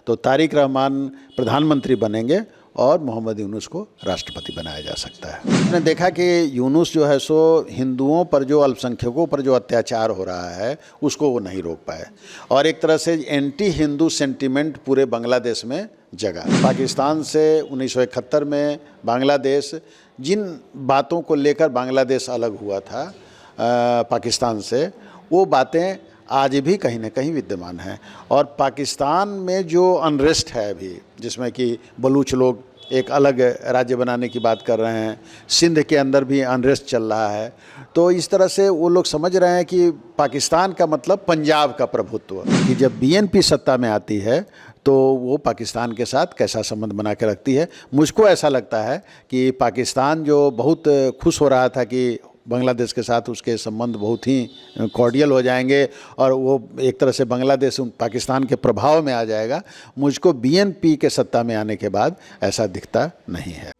तो तारिक रहमान प्रधानमंत्री बनेंगे और मोहम्मद यूनुस को राष्ट्रपति बनाया जा सकता है। हमने देखा कि यूनुस जो है सो हिंदुओं पर जो अल्पसंख्यकों पर जो अत्याचार हो रहा है उसको वो नहीं रोक पाए और एक तरह से एंटी हिंदू सेंटीमेंट पूरे बांग्लादेश में जगा। पाकिस्तान से 1971 में बांग्लादेश जिन बातों को लेकर बांग्लादेश अलग हुआ था पाकिस्तान से, वो बातें आज भी कहीं ना कहीं विद्यमान हैं। और पाकिस्तान में जो अनरेस्ट है अभी, जिसमें कि बलूच लोग एक अलग राज्य बनाने की बात कर रहे हैं, सिंध के अंदर भी अनरेस्ट चल रहा है, तो इस तरह से वो लोग समझ रहे हैं कि पाकिस्तान का मतलब पंजाब का प्रभुत्व, कि जब बीएनपी सत्ता में आती है तो वो पाकिस्तान के साथ कैसा संबंध बना के रखती है। मुझको ऐसा लगता है कि पाकिस्तान जो बहुत खुश हो रहा था कि बांग्लादेश के साथ उसके संबंध बहुत ही कॉर्डियल हो जाएंगे और वो एक तरह से बांग्लादेश पाकिस्तान के प्रभाव में आ जाएगा, मुझको बीएनपी के सत्ता में आने के बाद ऐसा दिखता नहीं है।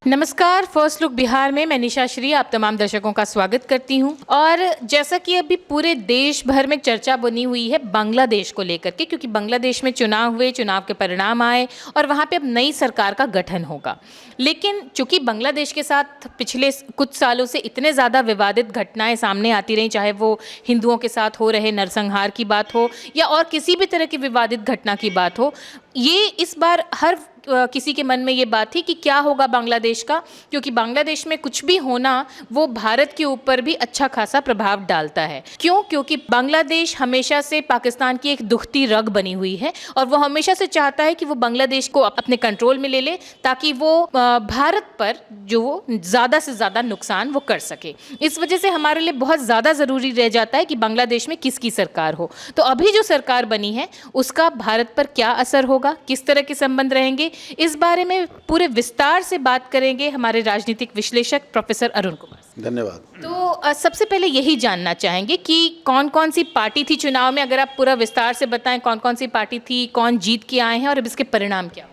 नमस्कार, फर्स्ट लुक बिहार में मैं निशा श्री आप तमाम दर्शकों का स्वागत करती हूं। और जैसा कि अभी पूरे देश भर में चर्चा बनी हुई है बांग्लादेश को लेकर के, क्योंकि बांग्लादेश में चुनाव हुए, चुनाव के परिणाम आए और वहां पे अब नई सरकार का गठन होगा। लेकिन चूंकि बांग्लादेश के साथ पिछले कुछ सालों से इतने ज़्यादा विवादित घटनाएं सामने आती रहीं, चाहे वो हिंदुओं के साथ हो रहे नरसंहार की बात हो या और किसी भी तरह की विवादित घटना की बात हो, ये इस बार हर किसी के मन में ये बात थी कि क्या होगा बांग्लादेश का, क्योंकि बांग्लादेश में कुछ भी होना वो भारत के ऊपर भी अच्छा खासा प्रभाव डालता है। क्यों? क्योंकि बांग्लादेश हमेशा से पाकिस्तान की एक दुखती रग बनी हुई है और वो हमेशा से चाहता है कि वो बांग्लादेश को अपने कंट्रोल में ले ले ताकि वो भारत पर जो वो ज़्यादा से ज़्यादा नुकसान वो कर सके। इस वजह से हमारे लिए बहुत ज़्यादा ज़रूरी रह जाता है कि बांग्लादेश में किसकी सरकार हो। तो अभी जो सरकार बनी है उसका भारत पर क्या असर होगा, किस तरह के संबंध रहेंगे, इस बारे में पूरे विस्तार से बात करेंगे हमारे राजनीतिक विश्लेषक प्रोफेसर अरुण कुमार। धन्यवाद। तो सबसे पहले यही जानना चाहेंगे कि कौन कौन सी पार्टी थी चुनाव में, अगर आप पूरा विस्तार से बताएं कौन कौन सी पार्टी थी, कौन जीत के आए हैं और अब इसके परिणाम क्या।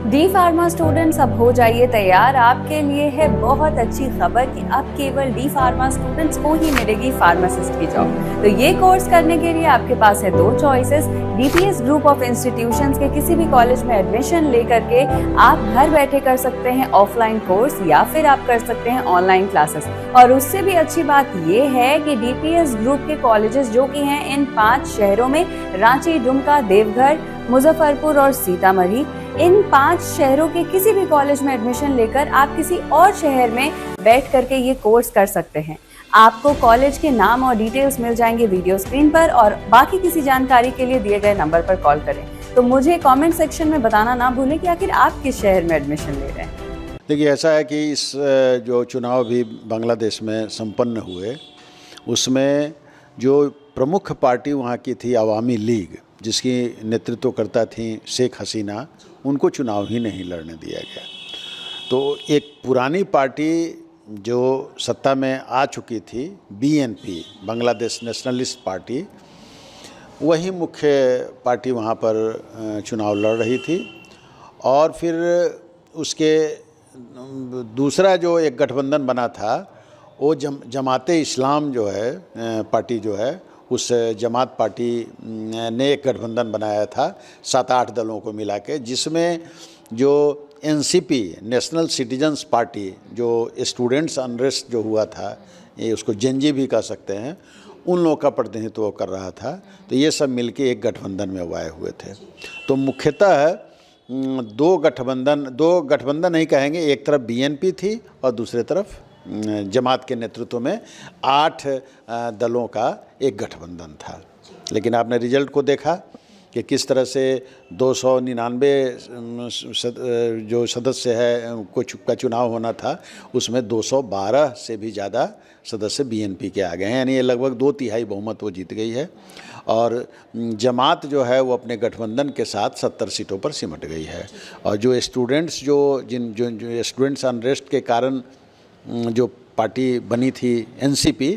डी फार्मा स्टूडेंट्स अब हो जाइए तैयार, आपके लिए है बहुत अच्छी खबर कि अब केवल डी फार्मा स्टूडेंट्स को ही मिलेगी फार्मासिस्ट की जॉब। तो ये कोर्स करने के लिए आपके पास है दो choices. DPS group of institutions के किसी भी कॉलेज में एडमिशन लेकर के आप घर बैठे कर सकते हैं ऑफलाइन कोर्स या फिर आप कर सकते हैं ऑनलाइन क्लासेस। और उससे भी अच्छी बात ये है कि डीपीएस ग्रुप के कॉलेजेस जो कि हैं इन 5 शहरों में, रांची, दुमका, देवघर, मुजफ्फरपुर और सीतामढ़ी, इन 5 शहरों के किसी भी कॉलेज में एडमिशन लेकर आप किसी और शहर में बैठ करके ये कोर्स कर सकते हैं। आपको कॉलेज के नाम और डिटेल्स मिल जाएंगे वीडियो स्क्रीन पर और बाकी किसी जानकारी के लिए दिए गए नंबर पर कॉल करें। तो मुझे कमेंट सेक्शन में बताना ना भूलें कि आखिर आप किस शहर में एडमिशन ले रहे हैं। देखिए, ऐसा है कि इस जो चुनाव भी बांग्लादेश में संपन्न हुए उसमें जो प्रमुख पार्टी वहाँ की थी अवामी लीग, जिसकी नेतृत्व करता थी शेख हसीना, उनको चुनाव ही नहीं लड़ने दिया गया। तो एक पुरानी पार्टी जो सत्ता में आ चुकी थी, बीएनपी, बांग्लादेश नेशनलिस्ट पार्टी, वही मुख्य पार्टी वहाँ पर चुनाव लड़ रही थी। और फिर उसके दूसरा जो एक गठबंधन बना था वो जमाते इस्लाम जो है पार्टी जो है, उस जमात पार्टी ने एक गठबंधन बनाया था 7-8 दलों को मिला के, जिसमें जो एनसीपी, नेशनल सिटीजन्स पार्टी, जो स्टूडेंट्स अनरेस्ट जो हुआ था, ये उसको जेनजी भी कह सकते हैं, उन लोगों का प्रतिनिधित्व कर रहा था। तो ये सब मिलके एक गठबंधन में आए हुए थे। तो मुख्यतः दो गठबंधन नहीं कहेंगे, एक तरफ बीएनपी थी और दूसरी तरफ जमात के नेतृत्व में 8 दलों का एक गठबंधन था। लेकिन आपने रिजल्ट को देखा कि किस तरह से 299 जो सदस्य है का चुनाव होना था, उसमें 212 से भी ज़्यादा सदस्य बीएनपी के आ गए हैं, यानी ये लगभग 2/3 बहुमत वो जीत गई है। और जमात जो है वो अपने गठबंधन के साथ 70 सीटों पर सिमट गई है। और जो स्टूडेंट्स जो स्टूडेंट्स अनरेस्ट के कारण जो पार्टी बनी थी एनसीपी,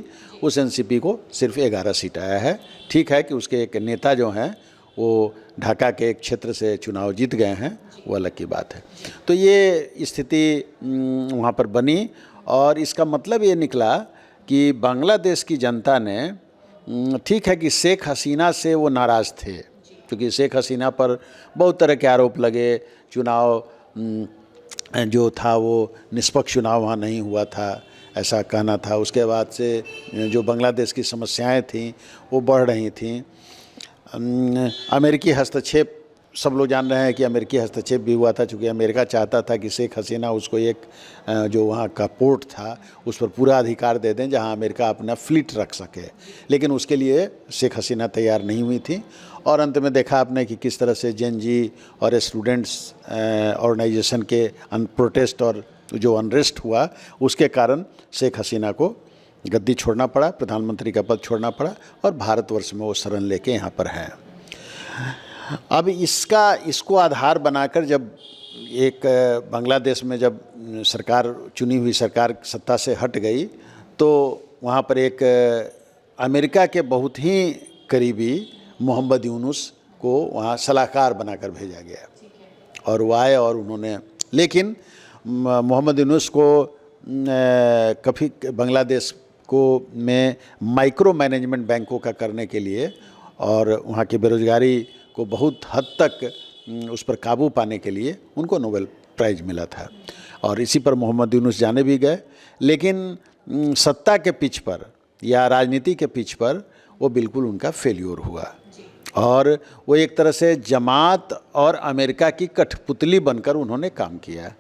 उस एनसीपी को सिर्फ 11 सीट आया है। ठीक है कि उसके एक नेता जो हैं वो ढाका के एक क्षेत्र से चुनाव जीत गए हैं, वो अलग की बात है। तो ये स्थिति वहाँ पर बनी और इसका मतलब ये निकला कि बांग्लादेश की जनता ने, ठीक है कि शेख हसीना से वो नाराज़ थे, क्योंकि शेख हसीना पर बहुत तरह के आरोप लगे, चुनाव जो था वो निष्पक्ष चुनाव वहाँ नहीं हुआ था, ऐसा कहना था। उसके बाद से जो बांग्लादेश की समस्याएं थीं वो बढ़ रही थीं। अमेरिकी हस्तक्षेप, सब लोग जान रहे हैं कि अमेरिकी हस्तक्षेप भी हुआ था, चूँकि अमेरिका चाहता था कि शेख हसीना उसको एक जो वहाँ का पोर्ट था उस पर पूरा अधिकार दे दें जहाँ अमेरिका अपना फ्लीट रख सके, लेकिन उसके लिए शेख हसीना तैयार नहीं हुई थी। और अंत में देखा आपने कि किस तरह से जेन जी और स्टूडेंट्स ऑर्गेनाइजेशन के प्रोटेस्ट और जो अनरेस्ट हुआ उसके कारण शेख हसीना को गद्दी छोड़ना पड़ा, प्रधानमंत्री का पद छोड़ना पड़ा और भारतवर्ष में वो शरण लेके यहाँ पर हैं। अब इसको आधार बनाकर जब एक बांग्लादेश में जब सरकार, चुनी हुई सरकार सत्ता से हट गई, तो वहाँ पर एक अमेरिका के बहुत ही करीबी मोहम्मद यूनुस को वहाँ सलाहकार बनाकर भेजा गया और वो आए और उन्होंने, लेकिन मोहम्मद यूनुस को कभी बांग्लादेश को में माइक्रो मैनेजमेंट बैंकों का करने के लिए और वहाँ की बेरोजगारी को बहुत हद तक उस पर काबू पाने के लिए उनको नोबेल प्राइज़ मिला था और इसी पर मोहम्मद यूनुस जाने भी गए। लेकिन सत्ता के पिच पर या राजनीति के पिच पर वो बिल्कुल उनका फेल्योर हुआ और वो एक तरह से जमात और अमेरिका की कठपुतली बनकर उन्होंने काम किया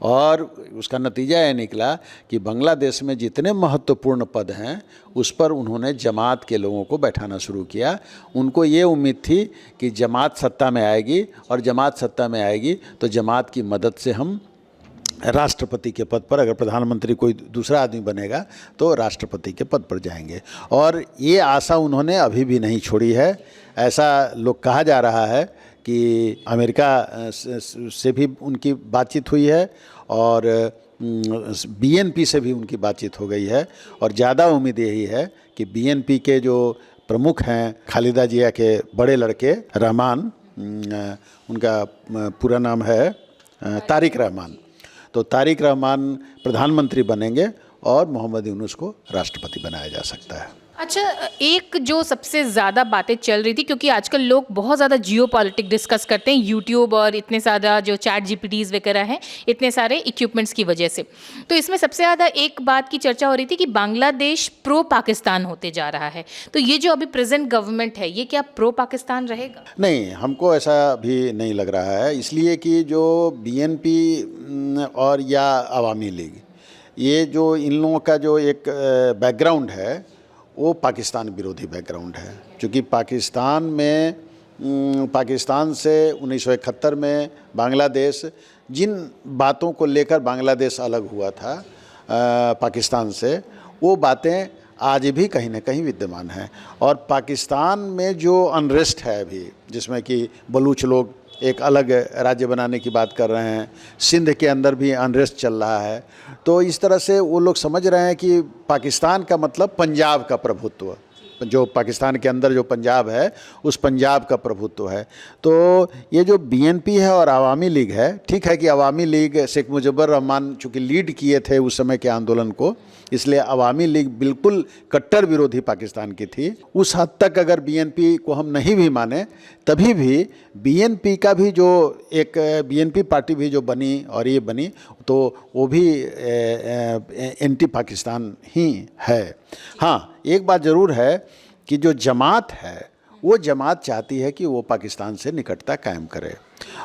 और उसका नतीजा ये निकला कि बांग्लादेश में जितने महत्वपूर्ण पद हैं उस पर उन्होंने जमात के लोगों को बैठाना शुरू किया। उनको ये उम्मीद थी कि जमात सत्ता में आएगी और जमात सत्ता में आएगी तो जमात की मदद से हम राष्ट्रपति के पद पर, अगर प्रधानमंत्री कोई दूसरा आदमी बनेगा तो राष्ट्रपति के पद पर जाएंगे। और ये आशा उन्होंने अभी भी नहीं छोड़ी है। ऐसा लोग कहा जा रहा है कि अमेरिका से भी उनकी बातचीत हुई है और बीएनपी से भी उनकी बातचीत हो गई है और ज़्यादा उम्मीद यही है कि बीएनपी के जो प्रमुख हैं खालिदा जिया के बड़े लड़के रहमान, उनका पूरा नाम है तारिक रहमान, तो तारिक रहमान प्रधानमंत्री बनेंगे और मोहम्मद यूनुस को राष्ट्रपति बनाया जा सकता है। अच्छा, एक जो सबसे ज़्यादा बातें चल रही थी, क्योंकि आजकल लोग बहुत ज़्यादा जियो पॉलिटिक डिस्कस करते हैं यूट्यूब और इतने ज़्यादा जो चैट जीपीटीज़ वगैरह हैं, इतने सारे इक्विपमेंट्स की वजह से, तो इसमें सबसे ज़्यादा एक बात की चर्चा हो रही थी कि बांग्लादेश प्रो पाकिस्तान होते जा रहा है। तो ये जो अभी प्रेजेंट गवर्नमेंट है ये क्या प्रो पाकिस्तान रहेगा? नहीं, हमको ऐसा भी नहीं लग रहा है, इसलिए कि जो बीएनपी और या अवामी लीग, ये जो इन लोगों का जो एक बैकग्राउंड है वो पाकिस्तान विरोधी बैकग्राउंड है। क्योंकि पाकिस्तान से 1971 में बांग्लादेश, जिन बातों को लेकर बांग्लादेश अलग हुआ था पाकिस्तान से, वो बातें आज भी कहीं ना कहीं विद्यमान हैं। और पाकिस्तान में जो अनरेस्ट है अभी, जिसमें कि बलूच लोग एक अलग राज्य बनाने की बात कर रहे हैं, सिंध के अंदर भी अनरेस्ट चल रहा है, तो इस तरह से वो लोग समझ रहे हैं कि पाकिस्तान का मतलब पंजाब का प्रभुत्व, जो पाकिस्तान के अंदर जो पंजाब है उस पंजाब का प्रभुत्व है। तो ये जो बीएनपी है और अवामी लीग है, ठीक है कि अवामी लीग शेख मुजिबुर रहमान चूँकि लीड किए थे उस समय के आंदोलन को, इसलिए अवामी लीग बिल्कुल कट्टर विरोधी पाकिस्तान की थी। उस हद तक अगर बीएनपी को हम नहीं भी माने, तभी भी बीएनपी का भी जो एक बीएनपी पार्टी भी जो बनी और ये बनी, तो वो भी एंटी पाकिस्तान ही है। हाँ, एक बात ज़रूर है कि जो जमात है वो जमात चाहती है कि वो पाकिस्तान से निकटता कायम करे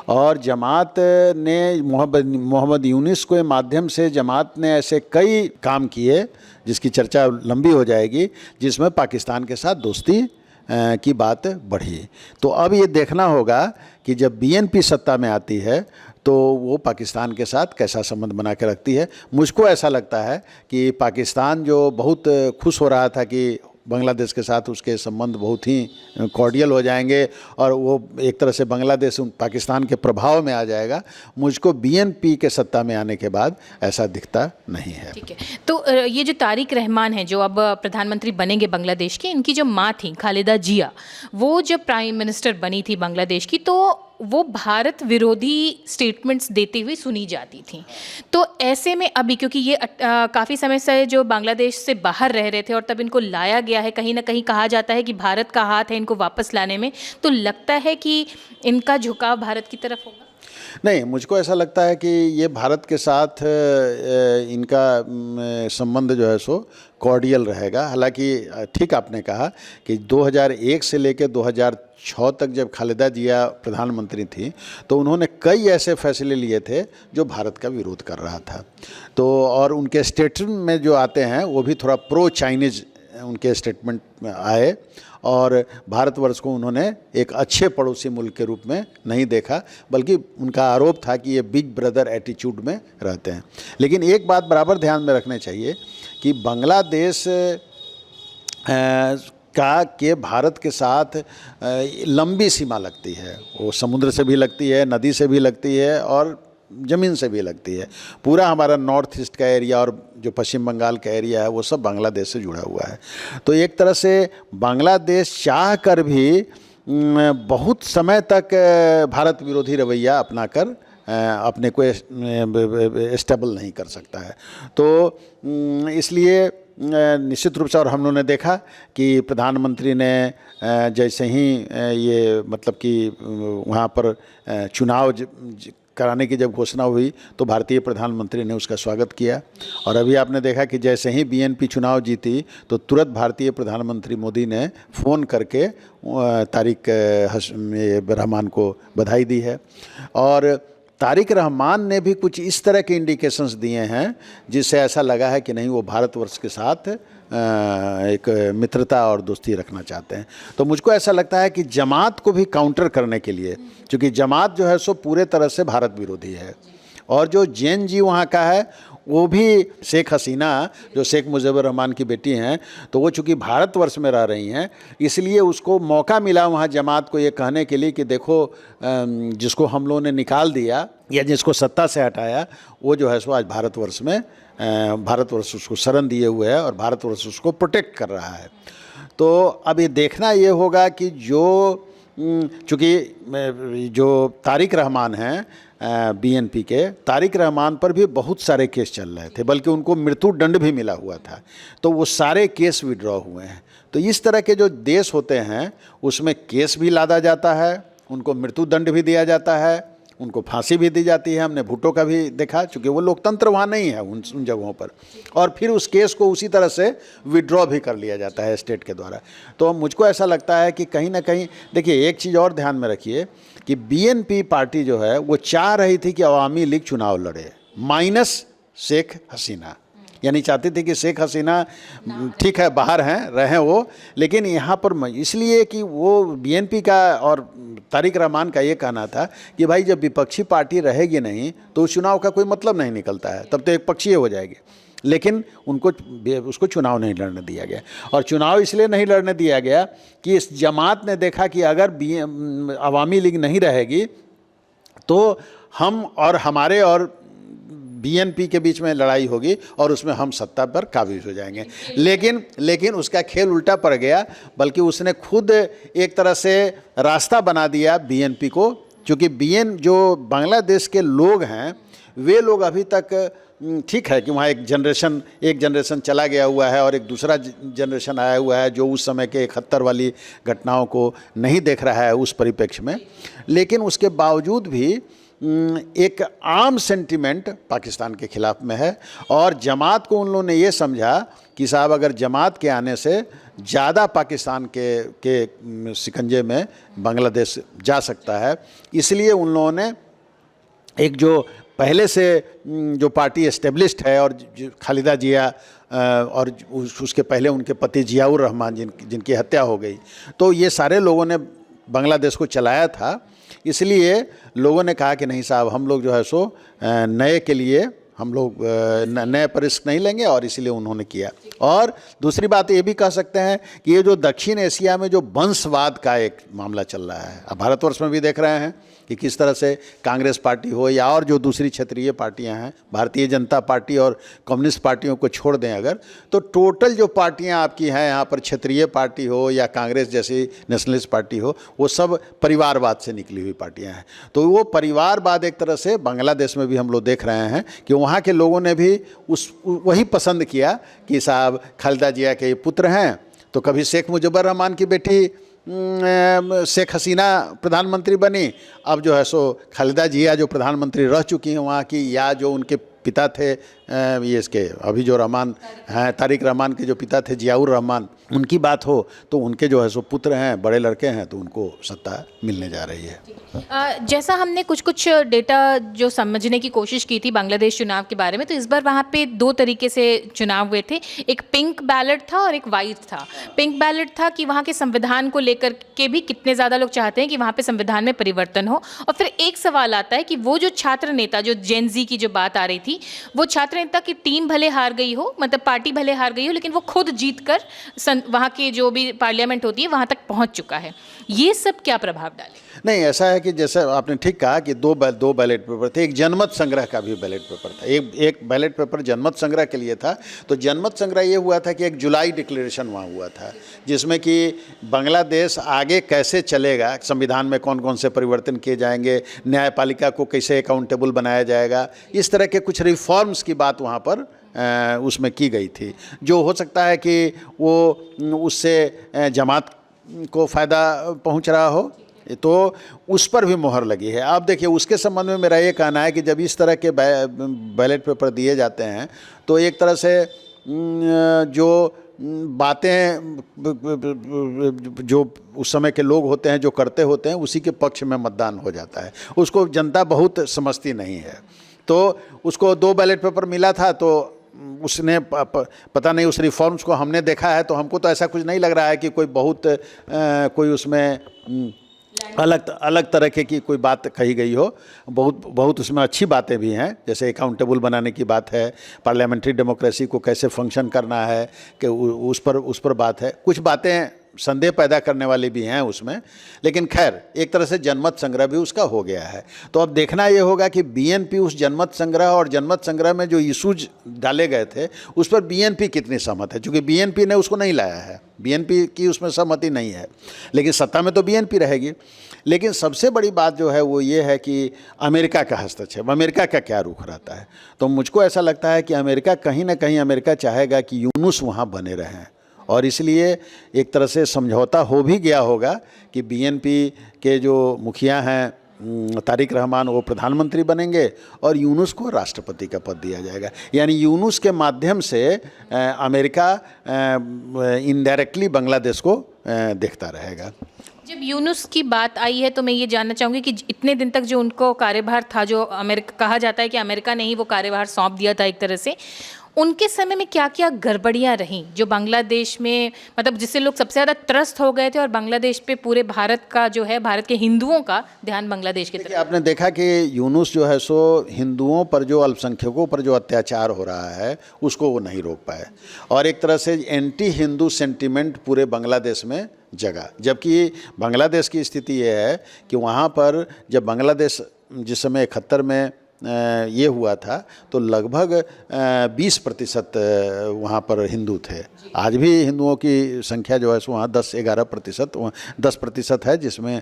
और जमात ने मोहम्मद यूनुस के माध्यम से जमात ने ऐसे कई काम किए जिसकी चर्चा लंबी हो जाएगी, जिसमें पाकिस्तान के साथ दोस्ती की बात बढ़ी। तो अब ये देखना होगा कि जब बीएनपी सत्ता में आती है तो वो पाकिस्तान के साथ कैसा संबंध बना के रखती है। मुझको ऐसा लगता है कि पाकिस्तान जो बहुत खुश हो रहा था कि बांग्लादेश के साथ उसके संबंध बहुत ही कॉर्डियल हो जाएंगे और वो एक तरह से बांग्लादेश पाकिस्तान के प्रभाव में आ जाएगा। मुझको बीएनपी के सत्ता में आने के बाद ऐसा दिखता नहीं है। ठीक है, तो ये जो तारिक रहमान है जो अब प्रधानमंत्री बनेंगे बांग्लादेश के, इनकी जो माँ थी खालिदा जिया, वो जब प्राइम मिनिस्टर बनी थी बांग्लादेश की तो वो भारत विरोधी स्टेटमेंट्स देते हुए सुनी जाती थी। तो ऐसे में अभी क्योंकि ये काफ़ी समय से जो बांग्लादेश से बाहर रह रहे थे और तब इनको लाया गया है, कहीं ना कहीं कहा जाता है कि भारत का हाथ है इनको वापस लाने में, तो लगता है कि इनका झुकाव भारत की तरफ होगा? नहीं, मुझको ऐसा लगता है कि ये भारत के साथ इनका संबंध जो है सो कॉर्डियल रहेगा। हालांकि ठीक आपने कहा कि 2001 से लेकर 2006 तक जब खालिदा जिया प्रधानमंत्री थी तो उन्होंने कई ऐसे फैसले लिए थे जो भारत का विरोध कर रहा था। तो और उनके स्टेटमेंट में जो आते हैं वो भी थोड़ा प्रो चाइनीज़ उनके स्टेटमेंट में आए और भारतवर्ष को उन्होंने एक अच्छे पड़ोसी मुल्क के रूप में नहीं देखा, बल्कि उनका आरोप था कि ये बिग ब्रदर एटीट्यूड में रहते हैं। लेकिन एक बात बराबर ध्यान में रखनी चाहिए कि बांग्लादेश के भारत के साथ लंबी सीमा लगती है। वो समुद्र से भी लगती है, नदी से भी लगती है और ज़मीन से भी लगती है। पूरा हमारा नॉर्थ ईस्ट का एरिया और जो पश्चिम बंगाल का एरिया है वो सब बांग्लादेश से जुड़ा हुआ है। तो एक तरह से बांग्लादेश चाह कर भी बहुत समय तक भारत विरोधी रवैया अपनाकर अपने को स्टेबल नहीं कर सकता है। तो इसलिए निश्चित रूप से, और हम लोगों ने देखा कि प्रधानमंत्री ने जैसे ही ये मतलब कि वहाँ पर चुनाव कराने की जब घोषणा हुई तो भारतीय प्रधानमंत्री ने उसका स्वागत किया। और अभी आपने देखा कि जैसे ही बीएनपी चुनाव जीती तो तुरंत भारतीय प्रधानमंत्री मोदी ने फ़ोन करके तारिक रहमान को बधाई दी है। और तारिक रहमान ने भी कुछ इस तरह के इंडिकेशंस दिए हैं जिससे ऐसा लगा है कि नहीं, वो भारतवर्ष के साथ एक मित्रता और दोस्ती रखना चाहते हैं। तो मुझको ऐसा लगता है कि जमात को भी काउंटर करने के लिए, क्योंकि जमात जो है सो पूरे तरह से भारत विरोधी है, और जो जेएनजी वहाँ का है वो भी शेख हसीना जो शेख मुजीबुर रहमान की बेटी हैं, तो वो चूँकि भारतवर्ष में रह रही हैं इसलिए उसको मौका मिला वहाँ जमात को ये कहने के लिए कि देखो जिसको हम लोगों ने निकाल दिया या जिसको सत्ता से हटाया वो जो है सो आज भारतवर्ष में भारतवर्ष उसको शरण दिए हुए है और भारतवर्ष उसको प्रोटेक्ट कर रहा है। तो अब ये देखना ये होगा कि चूँकि जो तारिक रहमान हैं बीएनपी के, तारिक रहमान पर भी बहुत सारे केस चल रहे थे, बल्कि उनको मृत्यु दंड भी मिला हुआ था, तो वो सारे केस विड्रॉ हुए हैं। तो इस तरह के जो देश होते हैं उसमें केस भी लादा जाता है, उनको मृत्यु दंड भी दिया जाता है, उनको फांसी भी दी जाती है। हमने भुट्टो का भी देखा, चूँकि वो लोकतंत्र वहाँ नहीं है उन जगहों पर, और फिर उस केस को उसी तरह से विड्रॉ भी कर लिया जाता है स्टेट के द्वारा। तो मुझको ऐसा लगता है कि कहीं ना कहीं देखिए, एक चीज़ और ध्यान में रखिए कि बीएनपी पार्टी जो है वो चाह रही थी कि अवामी लीग चुनाव लड़े माइनस शेख हसीना, यानी चाहती थी कि शेख हसीना ठीक है बाहर हैं रहें वो, लेकिन यहाँ पर इसलिए कि वो बीएनपी का और तारिक रहमान का ये कहना था कि भाई जब विपक्षी पार्टी रहेगी नहीं तो उस चुनाव का कोई मतलब नहीं निकलता है, तब तो एक पक्षीय हो जाएगी। लेकिन उसको चुनाव नहीं लड़ने दिया गया, और चुनाव इसलिए नहीं लड़ने दिया गया कि इस जमात ने देखा कि अगर अवामी लीग नहीं रहेगी तो हम और हमारे और बीएनपी के बीच में लड़ाई होगी और उसमें हम सत्ता पर काबिज हो जाएंगे। लेकिन उसका खेल उल्टा पड़ गया, बल्कि उसने खुद एक तरह से रास्ता बना दिया बीएनपी को, क्योंकि जो बांग्लादेश के लोग हैं वे लोग अभी तक ठीक है कि वहाँ एक जनरेशन चला गया हुआ है और एक दूसरा जनरेशन आया हुआ है जो उस समय के 71 वाली घटनाओं को नहीं देख रहा है उस परिप्रेक्ष्य में, लेकिन उसके बावजूद भी एक आम सेंटिमेंट पाकिस्तान के खिलाफ में है। और जमात को उन लोगों ने ये समझा कि साहब अगर जमात के आने से ज़्यादा पाकिस्तान के शिकंजे में बांग्लादेश जा सकता है, इसलिए उन लोगों ने एक जो पहले से जो पार्टी एस्टेब्लिश्ड है और खालिदा जिया और उसके पहले उनके पति जियाउर रहमान जिनकी हत्या हो गई, तो ये सारे लोगों ने बांग्लादेश को चलाया था। इसलिए लोगों ने कहा कि नहीं साहब, हम लोग जो है सो नए के लिए हम लोग नए पर रिस्क नहीं लेंगे और इसीलिए उन्होंने किया। और दूसरी बात ये भी कह सकते हैं कि ये जो दक्षिण एशिया में जो वंशवाद का एक मामला चल रहा है, अब भारतवर्ष में भी देख रहे हैं कि किस तरह से कांग्रेस पार्टी हो या और जो दूसरी क्षेत्रीय पार्टियां हैं, भारतीय जनता पार्टी और कम्युनिस्ट पार्टियों को छोड़ दें अगर, तो टोटल जो पार्टियां आपकी हैं यहाँ पर, क्षेत्रीय पार्टी हो या कांग्रेस जैसी नेशनलिस्ट पार्टी हो, वो सब परिवारवाद से निकली हुई पार्टियां हैं। तो वो परिवारवाद एक तरह से बांग्लादेश में भी हम लोग देख रहे हैं कि वहाँ के लोगों ने भी वही पसंद किया कि साहब खालिदा जिया के पुत्र हैं, तो कभी शेख मुजिबुर रहमान की बेटी शेख हसीना प्रधानमंत्री बनी, अब जो है सो खालिदा जिया जो प्रधानमंत्री रह चुकी हैं वहाँ की, या जो उनके पिता थे ये इसके अभी जो रहमान हैं, तारिक रहमान के जो पिता थे जियाउर रहमान, उनकी बात हो तो उनके जो है सो पुत्र हैं, बड़े लड़के हैं, तो उनको सत्ता मिलने जा रही है। जैसा हमने कुछ डेटा जो समझने की कोशिश की थी बांग्लादेश चुनाव के बारे में, तो इस बार वहाँ पे 2 तरीके से चुनाव हुए थे। एक पिंक बैलेट था और एक वाइट था। पिंक बैलेट था कि वहाँ के संविधान को लेकर के भी कितने ज़्यादा लोग चाहते हैं कि वहाँ पे संविधान में परिवर्तन हो। और फिर एक सवाल आता है कि वो जो छात्र नेता, जो जेन ज़ी की जो बात आ रही थी, वो छात्र नेता की टीम भले हार गई हो, मतलब पार्टी भले हार गई हो, लेकिन वो खुद जीत कर वहाँ की जो भी पार्लियामेंट होती है वहाँ तक पहुँच चुका है। ये सब क्या प्रभाव डाले? नहीं, ऐसा है कि जैसे आपने ठीक कहा कि दो बैलेट पेपर थे। एक जनमत संग्रह का भी बैलेट पेपर था। एक बैलेट पेपर जनमत संग्रह के लिए था। तो जनमत संग्रह ये हुआ था कि 1 जुलाई डिक्लेरेशन वहाँ हुआ था, जिसमें कि बांग्लादेश आगे कैसे चलेगा, संविधान में कौन कौन से परिवर्तन किए जाएंगे, न्यायपालिका को कैसे अकाउंटेबल बनाया जाएगा, इस तरह के कुछ रिफॉर्म्स की बात वहाँ पर उसमें की गई थी, जो हो सकता है कि वो उससे जमात को फ़ायदा पहुँच रहा हो, तो उस पर भी मोहर लगी है। आप देखिए, उसके संबंध में मेरा ये कहना है कि जब इस तरह के बैलेट पेपर दिए जाते हैं तो एक तरह से जो बातें जो उस समय के लोग होते हैं, जो करते होते हैं, उसी के पक्ष में मतदान हो जाता है। उसको जनता बहुत समझती नहीं है। तो उसको 2 बैलेट पेपर मिला था, तो उसने पता नहीं, उस रिफॉर्म्स को हमने देखा है तो हमको तो ऐसा कुछ नहीं लग रहा है कि कोई बहुत कोई उसमें अलग तरह की कोई बात कही गई हो। बहुत उसमें अच्छी बातें भी हैं, जैसे अकाउंटेबल बनाने की बात है, पार्लियामेंट्री डेमोक्रेसी को कैसे फंक्शन करना है कि उस पर बात है। कुछ बातें संदेह पैदा करने वाली भी हैं उसमें, लेकिन खैर एक तरह से जनमत संग्रह भी उसका हो गया है। तो अब देखना ये होगा कि बीएनपी उस जनमत संग्रह और जनमत संग्रह में जो इशूज डाले गए थे उस पर बीएनपी कितनी सहमत है, क्योंकि बीएनपी ने उसको नहीं लाया है, बीएनपी की उसमें सहमति नहीं है, लेकिन सत्ता में तो बीएनपी रहेगी। लेकिन सबसे बड़ी बात जो है वो ये है कि अमेरिका का हस्तक्षेप, अमेरिका का क्या रुख रहता है। तो मुझको ऐसा लगता है कि अमेरिका कहीं ना कहीं अमेरिका चाहेगा कि यूनुस वहाँ बने रहें, और इसलिए एक तरह से समझौता हो भी गया होगा कि बीएनपी के जो मुखिया हैं तारिक रहमान, वो प्रधानमंत्री बनेंगे और यूनुस को राष्ट्रपति का पद दिया जाएगा। यानी यूनुस के माध्यम से अमेरिका इनडायरेक्टली बांग्लादेश को देखता रहेगा। जब यूनुस की बात आई है तो मैं ये जानना चाहूँगी कि इतने दिन तक जो उनको कार्यभार था, जो अमेरिका, कहा जाता है कि अमेरिका ने ही वो कार्यभार सौंप दिया था एक तरह से, उनके समय में क्या क्या गड़बड़ियाँ रहीं जो बांग्लादेश में, मतलब जिससे लोग सबसे ज़्यादा त्रस्त हो गए थे, और बांग्लादेश पे पूरे भारत का जो है, भारत के हिंदुओं का ध्यान बांग्लादेश की तरफ। आपने देखा कि यूनुस जो है सो हिंदुओं पर, जो अल्पसंख्यकों पर जो अत्याचार हो रहा है उसको वो नहीं रोक पाए, और एक तरह से एंटी हिंदू सेंटिमेंट पूरे बांग्लादेश में जगा। जबकि बांग्लादेश की स्थिति ये है कि वहाँ पर जब बांग्लादेश जिस समय 71 में ये हुआ था तो लगभग 20% वहाँ पर हिंदू थे। आज भी हिंदुओं की संख्या जो है सो वहाँ 10% है, जिसमें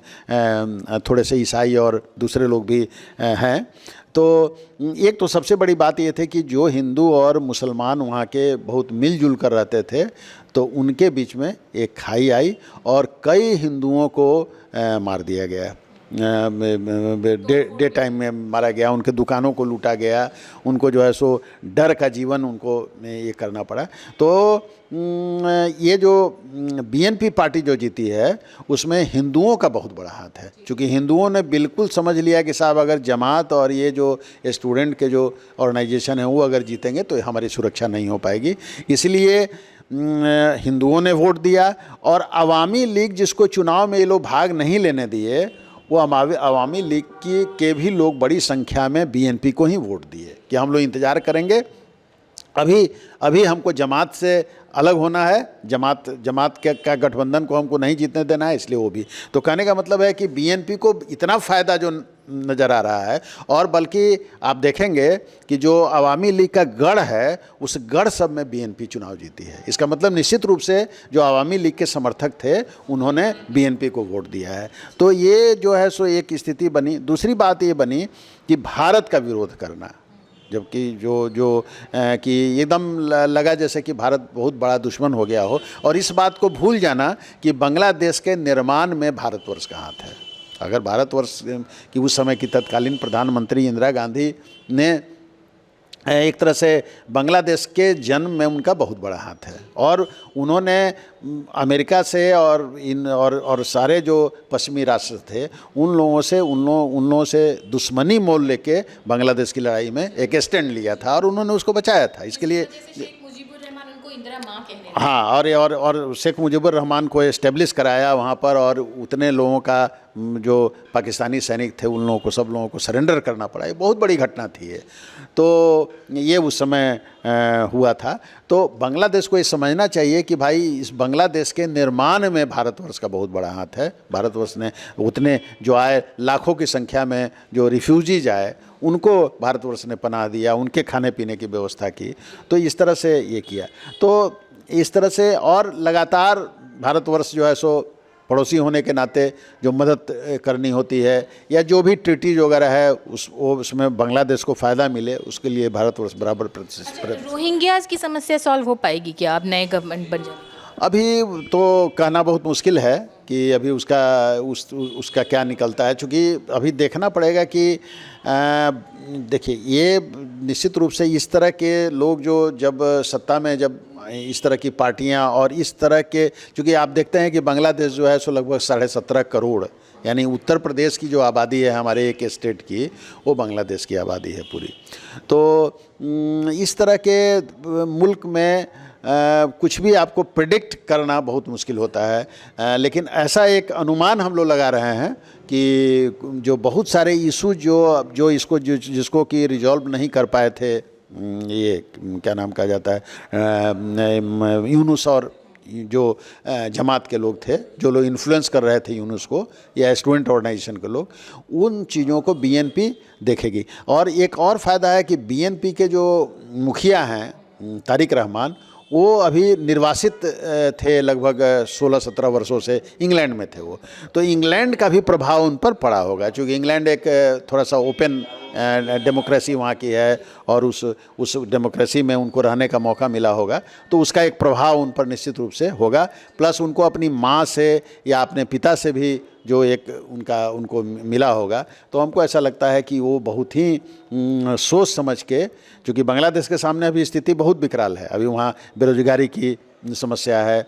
थोड़े से ईसाई और दूसरे लोग भी हैं। तो एक तो सबसे बड़ी बात ये थी कि जो हिंदू और मुसलमान वहाँ के बहुत मिलजुल कर रहते थे, तो उनके बीच में एक खाई आई और कई हिंदुओं को मार दिया गया, डे टाइम में मारा गया, उनके दुकानों को लूटा गया, उनको जो है सो डर का जीवन उनको ये करना पड़ा। तो ये जो बीएनपी पार्टी जो जीती है उसमें हिंदुओं का बहुत बड़ा हाथ है, क्योंकि हिंदुओं ने बिल्कुल समझ लिया कि साहब अगर जमात और ये जो स्टूडेंट के जो ऑर्गेनाइजेशन है वो अगर जीतेंगे तो हमारी सुरक्षा नहीं हो पाएगी। इसलिए हिंदुओं ने वोट दिया, और अवामी लीग जिसको चुनाव में ये लोग भाग नहीं लेने दिए, वो अवामी लीग के भी लोग बड़ी संख्या में बीएनपी को ही वोट दिए कि हम लोग इंतज़ार करेंगे, अभी हमको जमात से अलग होना है, जमात का गठबंधन को हमको नहीं जीतने देना है, इसलिए वो भी। तो कहने का मतलब है कि बीएनपी को इतना फ़ायदा जो नज़र आ रहा है, और बल्कि आप देखेंगे कि जो अवामी लीग का गढ़ है उस गढ़ सब में बीएनपी चुनाव जीती है। इसका मतलब निश्चित रूप से जो अवामी लीग के समर्थक थे उन्होंने बीएनपी को वोट दिया है। तो ये जो है सो एक स्थिति बनी। दूसरी बात ये बनी कि भारत का विरोध करना, जबकि कि एकदम लगा जैसे कि भारत बहुत बड़ा दुश्मन हो गया हो, और इस बात को भूल जाना कि बांग्लादेश के निर्माण में भारतवर्ष का हाथ है। अगर भारतवर्ष की उस समय की तत्कालीन प्रधानमंत्री इंदिरा गांधी ने एक तरह से बांग्लादेश के जन्म में उनका बहुत बड़ा हाथ है, और उन्होंने अमेरिका से और सारे जो पश्चिमी राष्ट्र थे उन लोगों से दुश्मनी मोल लेके बांग्लादेश की लड़ाई में एक स्टैंड लिया था और उन्होंने उसको बचाया था। इसके लिए हाँ, और शेख मुजीबुर रहमान को एस्टेब्लिश कराया वहाँ पर, और उतने लोगों का जो पाकिस्तानी सैनिक थे उन लोगों को, सब लोगों को सरेंडर करना पड़ा। ये बहुत बड़ी घटना थी ये। तो ये उस समय हुआ था। तो बांग्लादेश को ये समझना चाहिए कि भाई इस बांग्लादेश के निर्माण में भारतवर्ष का बहुत बड़ा हाथ है। भारतवर्ष ने उतने जो आए लाखों की संख्या में जो रिफ्यूजीज आए उनको भारतवर्ष ने पनाह दिया, उनके खाने पीने की व्यवस्था की। तो इस तरह से ये किया। तो इस तरह से और लगातार भारतवर्ष जो है सो पड़ोसी होने के नाते जो मदद करनी होती है या जो भी ट्रीटीज वगैरह है उसमें बांग्लादेश को फ़ायदा मिले, उसके लिए भारतवर्ष बराबर रोहिंग्याज की समस्या सॉल्व हो पाएगी क्या अब नए गवर्नमेंट बन जाए? अभी तो कहना बहुत मुश्किल है कि अभी उसका क्या निकलता है, क्योंकि अभी देखना पड़ेगा कि देखिए ये निश्चित रूप से इस तरह के लोग जो जब सत्ता में जब इस तरह की पार्टियां और इस तरह के, क्योंकि आप देखते हैं कि बांग्लादेश जो है सो लगभग 17.5 करोड़, यानी उत्तर प्रदेश की जो आबादी है हमारे एक स्टेट की, वो बांग्लादेश की आबादी है पूरी। तो इस तरह के मुल्क में कुछ भी आपको प्रेडिक्ट करना बहुत मुश्किल होता है, लेकिन ऐसा एक अनुमान हम लोग लगा रहे हैं कि जो बहुत सारे इशू जिसको कि रिजॉल्व नहीं कर पाए थे, ये क्या नाम कहा जाता है, यूनुस और जो जमात के लोग थे, जो लोग इन्फ्लुएंस कर रहे थे यूनुस को या स्टूडेंट ऑर्गेनाइजेशन के लोग, उन चीज़ों को बीएनपी देखेगी। और एक और फ़ायदा है कि बीएनपी के जो मुखिया हैं तारिक रहमान, वो अभी निर्वासित थे लगभग 16-17 वर्षों से, इंग्लैंड में थे वो। तो इंग्लैंड का भी प्रभाव उन पर पड़ा होगा, क्योंकि इंग्लैंड एक थोड़ा सा ओपन डेमोक्रेसी वहाँ की है और उस डेमोक्रेसी में उनको रहने का मौका मिला होगा, तो उसका एक प्रभाव उन पर निश्चित रूप से होगा। प्लस उनको अपनी माँ से या अपने पिता से भी जो एक उनको मिला होगा। तो हमको ऐसा लगता है कि वो बहुत ही सोच समझ के, क्योंकि बांग्लादेश के सामने अभी स्थिति बहुत विकराल है। अभी वहाँ बेरोजगारी की समस्या है,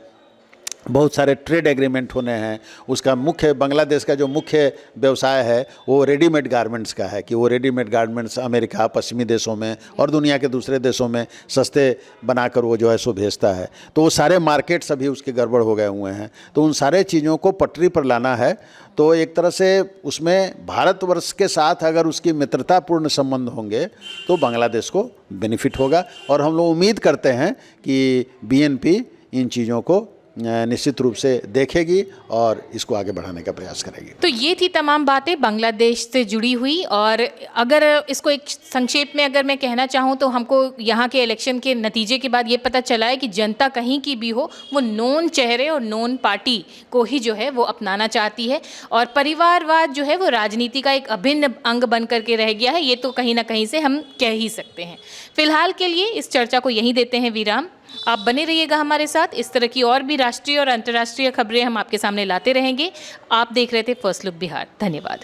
बहुत सारे ट्रेड एग्रीमेंट होने हैं। उसका मुख्य, बांग्लादेश का जो मुख्य व्यवसाय है वो रेडीमेड गारमेंट्स का है, कि वो रेडीमेड गारमेंट्स अमेरिका, पश्चिमी देशों में और दुनिया के दूसरे देशों में सस्ते बनाकर वो जो है सो भेजता है। तो वो सारे मार्केट्स अभी उसके गड़बड़ हो गए हुए हैं। तो उन सारे चीज़ों को पटरी पर लाना है। तो एक तरह से उसमें भारतवर्ष के साथ अगर उसकी मित्रतापूर्ण संबंध होंगे तो बांग्लादेश को बेनिफिट होगा। और हम लोग उम्मीद करते हैं कि बीएनपी इन चीज़ों को निश्चित रूप से देखेगी और इसको आगे बढ़ाने का प्रयास करेगी। तो ये थी तमाम बातें बांग्लादेश से जुड़ी हुई। और अगर इसको एक संक्षेप में अगर मैं कहना चाहूँ तो हमको यहाँ के इलेक्शन के नतीजे के बाद ये पता चला है कि जनता कहीं की भी हो, वो नोन चेहरे और नोन पार्टी को ही जो है वो अपनाना चाहती है, और परिवारवाद जो है वो राजनीति का एक अभिन्न अंग बन करके रह गया है। ये तो कहीं ना कहीं से हम कह ही सकते हैं। फिलहाल के लिए इस चर्चा को यहीं देते हैं विराम। आप बने रहिएगा हमारे साथ। इस तरह की और भी राष्ट्रीय और अंतर्राष्ट्रीय खबरें हम आपके सामने लाते रहेंगे। आप देख रहे थे फर्स्ट लुक बिहार। धन्यवाद।